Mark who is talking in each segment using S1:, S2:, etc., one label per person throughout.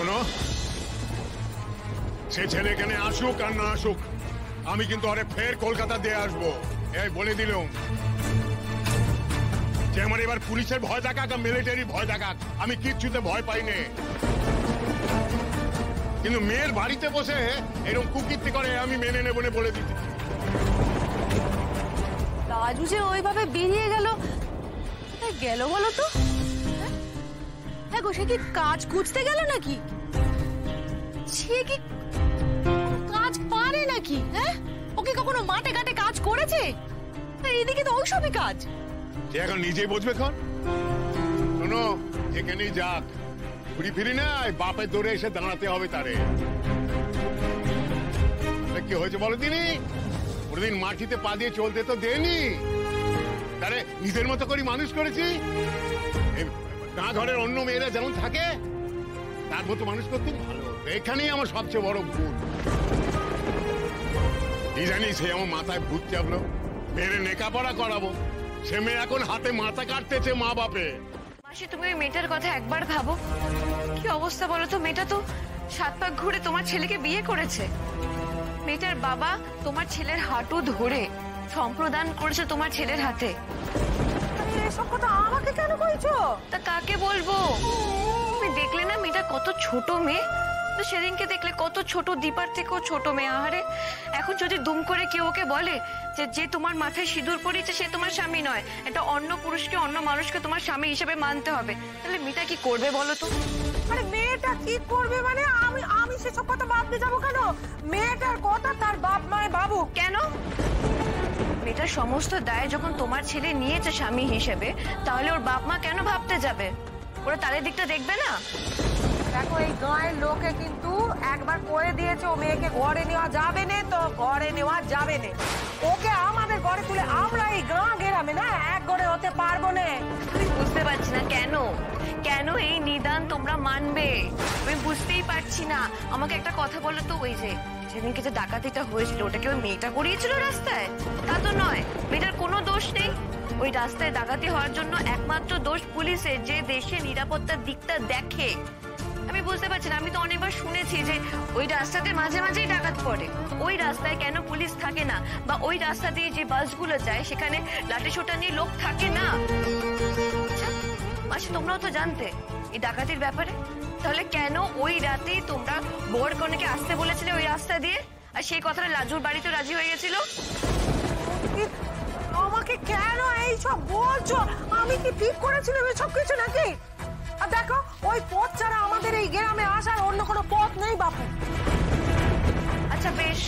S1: শোনো, সে ছেলে এখানে আসুক আর না আসুক, আমি কিন্তু আরে ফের কলকাতা দিয়ে আসবো। এই বলে দিলাম যে আমার এবার পুলিশের ভয় দেখাক আর মিলিটারি ভয় দেখাক, আমি কিচ্ছুতে ভয় পাই না। কিন্তু মেয়ের বাড়িতে বসে এরকম কুকীর্তি করে আমি মেনে নেব না বলে দিচ্ছি।
S2: রাজু যে ওইভাবে বেরিয়ে গেল গেল বলো তো? হ্যাঁ গো, সে কি কাজ খুঁজতে গেল নাকি? সে কি কাজ পারে নাকি? হ্যাঁ, ওকে কখনো মাঠে ঘাটে কাজ করেছে? এদিকে তো ওইসবই কাজ।
S1: সে এখন নিজেই বুঝবে। এখন শোনো, যেখানেই যাক ঘুরি ফিরি না বাপের দৌড়ে এসে দাঁড়াতে হবে তারে। কি হয়েছে বলো দিনি? প্রতিদিন মাটিতে পা দিয়ে চলতে তো দেনি, তারে নিজের মতো করে মানুষ করেছি। না ঘরের অন্য মেয়েরা যেমন থাকে তার মতো মানুষ করতে ভালো। এখানেই আমার সবচেয়ে বড় ভুল। কি জানি সে আমার মাথায় ভূত চাপলো, মেয়ের লেখাপড়া করাবো, সে মেয়ে এখন হাতে মাথা কাটতেছে মা বাপে।
S3: মাসি, তুমি ওই মেয়েটার কথা একবার ভাবো। কি অবস্থা বলো তো? মেয়েটা তো 7 পাক ঘুরে তোমার ছেলেকে বিয়ে করেছে। মেয়েটার বাবা তোমার ছেলের হাঁটু ধরে সম্প্রদান করেছে তোমার ছেলের হাতে।
S2: এসব কথা আমাকে কেন কইছো?
S3: তা কাকে বলবো? তুমি দেখলে না মেয়েটা কত ছোট মেয়ে? তো সেদিনকে দেখলে কত ছোট, দীপার থেকেও ছোট মেয়ে। আহারে, এখন যদি দুম করে কেউ ওকে বলে যে যে তোমার মাথায় সিঁদুর পড়িয়েছে সে তোমার স্বামী নয়, এটা অন্য পুরুষকে, অন্য মানুষকে তোমার স্বামী হিসেবে মানতে হবে, তাহলে মেয়েটা কি করবে বলো তো?
S2: আরে মেয়েটা কি করবে মানে? আমি সেসব কথা ভাবতে যাবো কেন? মেয়েটার কথা তার বাপ মায়ের বাবু।
S3: কেন? মেয়েটার সমস্ত দায় যখন তোমার ছেলে নিয়েছে স্বামী হিসেবে, তাহলে ওর বাপ মা কেন ভাবতে যাবে? ওরা তাদের দিকটা দেখবে না?
S2: দেখো, এই গাঁয়ের লোকে কিন্তু একবার করে দিয়েছে ও মেয়েকে ঘরে নেওয়া যাবে না, তো ঘরে নেওয়া যাবে না। ওকে আমাদের ঘরে তুলে আমরা এই গাঁ গেরামে না এক ঘরে হতে পারবো না।
S3: আমি বুঝতে পারছি না কেন কেন এই নিদান তোমরা মানবে, আমি বুঝতেই পারছি না। আমাকে একটা কথা বলো তো, ওই যে সেদিনকে যে ডাকাতিটা হয়েছিল ওটা কি ওই মেয়েটা করিয়েছিল রাস্তায়? তা তো নয়, মেয়েটার কোনো দোষ নেই। ওই রাস্তায় ডাকাতি হওয়ার জন্য একমাত্র দোষ পুলিশের, যে দেশের নিরাপত্তার দিকটা দেখে। আমি বুঝতে পারছি না। আমি তো অনেকবার শুনেছি যে ওই রাস্তাতে মাঝে মাঝেই ডাকাত পড়ে, ওই রাস্তায় কেন পুলিশ থাকে না, বা ওই রাস্তা দিয়ে যে বাসগুলো যায় সেখানে লাঠিসোঁটা নিয়ে লোক থাকে না। মাসি, তোমরাও তো জানতে এই ডাকাতির ব্যাপারে, তাহলে কেন ওই রাতেই তোমরা বর কনেকে আসতে বলেছিলে ওই রাস্তা দিয়ে, আর সেই কথাটা লাজুর বাড়িতে রাজি হয়ে গেছিল?
S2: আমাকে কেন এইসব বলছো? আমি কি ঠিক করেছিলাম এসব কিছু নাকি? আর দেখো, ওই পথ ছাড়া আমাদের এই গ্রামে আসার অন্য কোনো পথ নেই বাপু।
S3: আচ্ছা বেশ,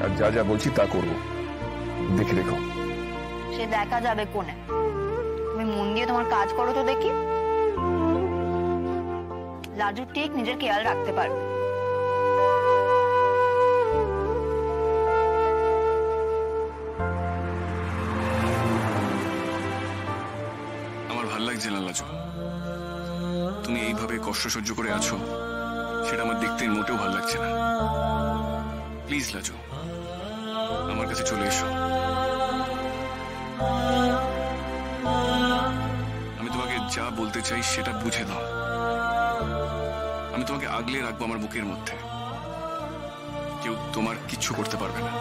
S4: আর যা যা বলছি তা করবো, দেখে রেখো।
S3: সে দেখা যাবে কোনে, তুমি মন দিয়ে তোমার কাজ করো তো দেখি। লাজু ঠিক নিজের খেয়াল রাখতে পারবে।
S4: আমার ভাল লাগছে না লাজু, তুমি এইভাবে কষ্ট সহ্য করে আছো, সেটা আমার দেখতে মোটেও ভাল লাগছে না। প্লিজ লাজু, আমার কাছে চলে এসো। আমি তোমাকে যা বলতে চাই সেটা বুঝে দাও। আমি তোমাকে আগলে রাখবো আমার বুকের মধ্যে, কেউ তোমার কিচ্ছু করতে পারবে না।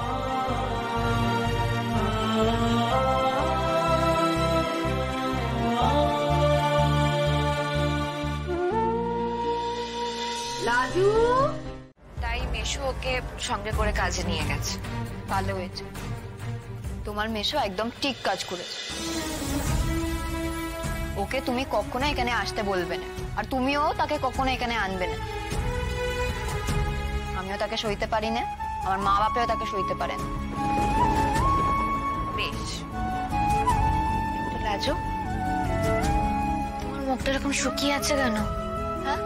S2: লাজু,
S3: তাই মেশো ওকে সঙ্গে করে কাজে নিয়ে গেছে। ভালো হয়েছে, তোমার মেশো একদম ঠিক কাজ করেছে। ওকে তুমি কখনো এখানে আসতে বলবে না, আর তুমিও তাকে কখনো এখানে আনবে না। আমিও তাকে সইতে পারি না, আমার মা বাপেও তাকে সইতে পারে না। বেশ, লাজু, তোমার মুখটা এরকম শুকিয়ে আছে কেন? হ্যাঁ,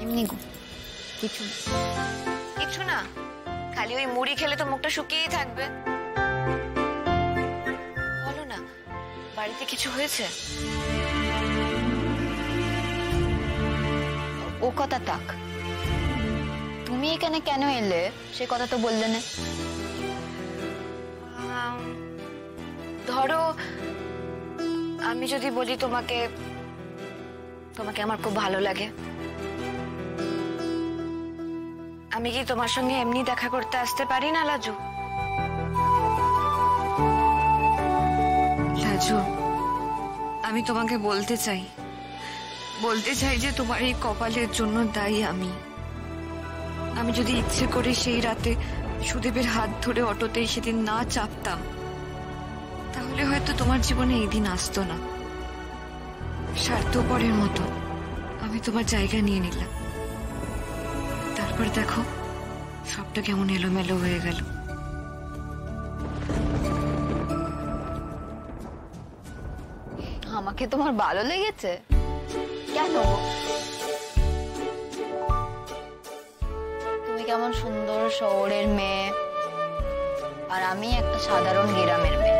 S3: এমনি গো, কিছু কিছু না, খালি ওই মুড়ি খেলে তো মুখটা শুকিয়েই থাকবে। বলো না, বাড়িতে কিছু হয়েছে? ও কথা থাক, তুমি এখানে কেন এলে সে কথা তো বললে না। ধরো আমি যদি বলি তোমাকে তোমাকে আমার খুব ভালো লাগে। আমি কি তোমার সঙ্গে এমনি দেখা করতে আসতে পারি না লাজু? লাজু, আমি তোমাকে বলতে চাই যে তোমার এই কপালের জন্য দায়ী আমি। আমি যদি ইচ্ছে করে সেই রাতে সুদেবের হাত ধরে অটোতেই সেদিন না চাপতাম, তাহলে হয়তো তোমার জীবনে এই দিন আসতো না। স্বার্থপরের মতো আমি তোমার জায়গা নিয়ে নিলাম, তারপর দেখো সবটা কেমন এলোমেলো হয়ে গেল।
S2: আমাকে তোমার ভালো লেগেছে কেন? তুমি কেমন সুন্দর শহরের মেয়ে, আর আমি একটা সাধারণ গ্রামের মেয়ে।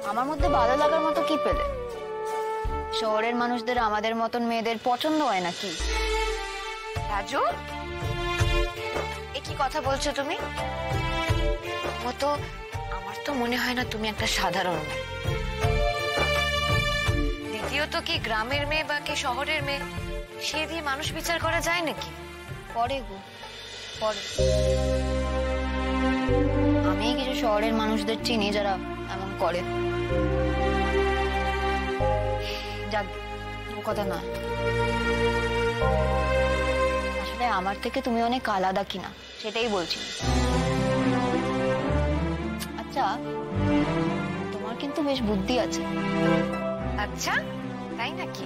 S2: আমার মধ্যে ভালো লাগার মতো কি পেলে? শহরের মানুষদের আমাদের মতন মেয়েদের পছন্দ হয় নাকি?
S3: রাজু, এ কি কথা বলছো তুমি? আমার তো মনে হয় না তুমি একটা সাধারণ মেয়ে। দ্বিতীয়ত, কি গ্রামের মেয়ে বা কি শহরের মেয়ে সে দিয়ে মানুষ বিচার করা যায় নাকি?
S2: পরে গো, পরে। আমি কিছু শহরের মানুষদের চিনি যারা এমন করে। যাক, ও কথা না। আসলে আমার থেকে তুমি অনেক আলাদা কিনা সেটাই বলছি। আচ্ছা, তোমার কিন্তু বেশ বুদ্ধি আছে।
S3: আচ্ছা, তাই নাকি?